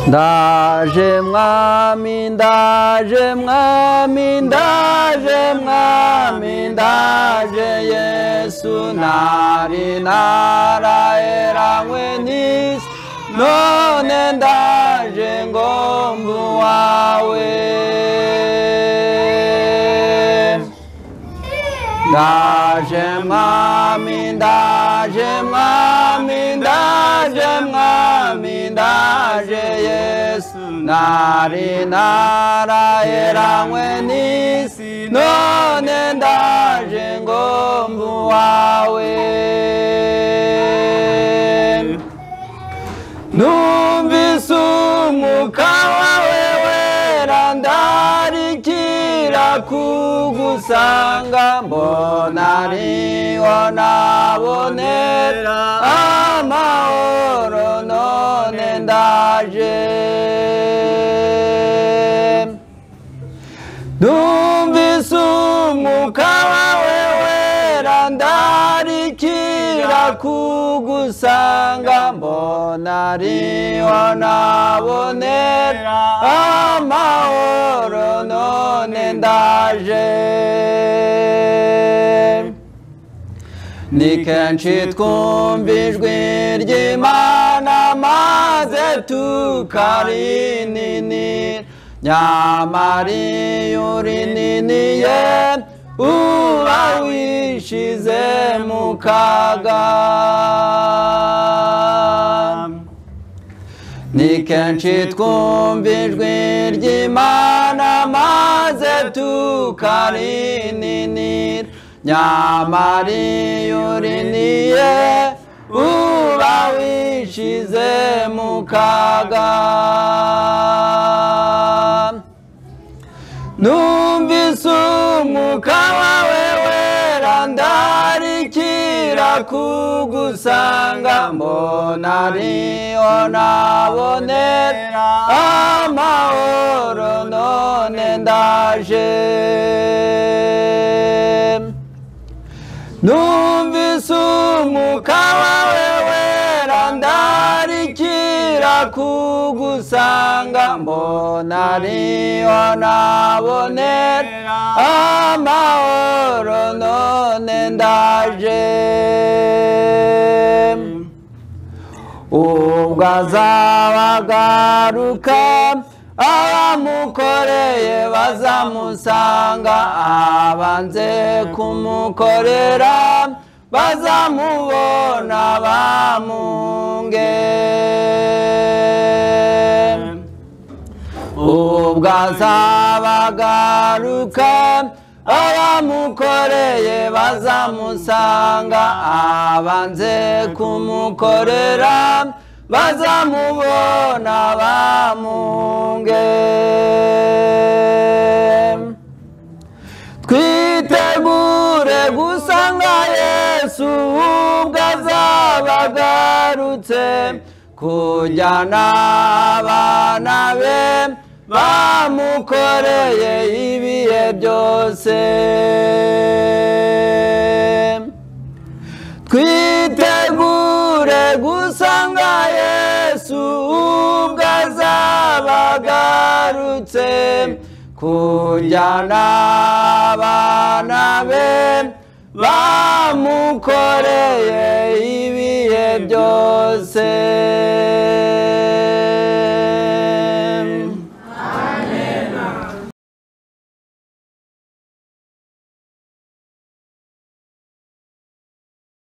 ndaje mwami ndaje mwami ndaje mwami ndaje Yesu nari naraheranywe n'isi none ndaje ngombu wawe ndaje mwami ndaje mwami ndaje mwami ndaje Yesu nari naraheranywe n'isi none ndaje ngombu wawe numvise umwuka wawe wera ndarikira kugusanga mbona ariho nabonera amahoro none ndaje numvise umwuka wawe wera ndarikira kugusanga mbona ariho nabonera amahoro none ndaje ni kenshi twumva ijwi ry'Imana maze tukarinini nyamara iyo urininiye uba wishize mu kaga ni kenshi twumva ijwi ry'Imana maze tukarinini nyamara iyo uriniye uba wishize mu kaga numvise umwuka wawe wera ndarikira kugusanga mbona ariho nabonera amahoro none ndaje numvise umwuka wawe wera ndarikira kugusanga mbona ariho nabonera amahoro none ndaje ubwo azabagaruka abamukoreye bazamusanga abanze kumukorera bazamubona bamunge ubwo azabagaruka abamukoreye bazamusanga abanze kumukorera bazamubona bamunge twitegure gusanga Yesu ubwo azabagarutse kujyana abana be bamukoreye ibihe byose twitegure gusanga Yesu ubwo azabagarutse kujyana abana be bamukoreye ibihe byose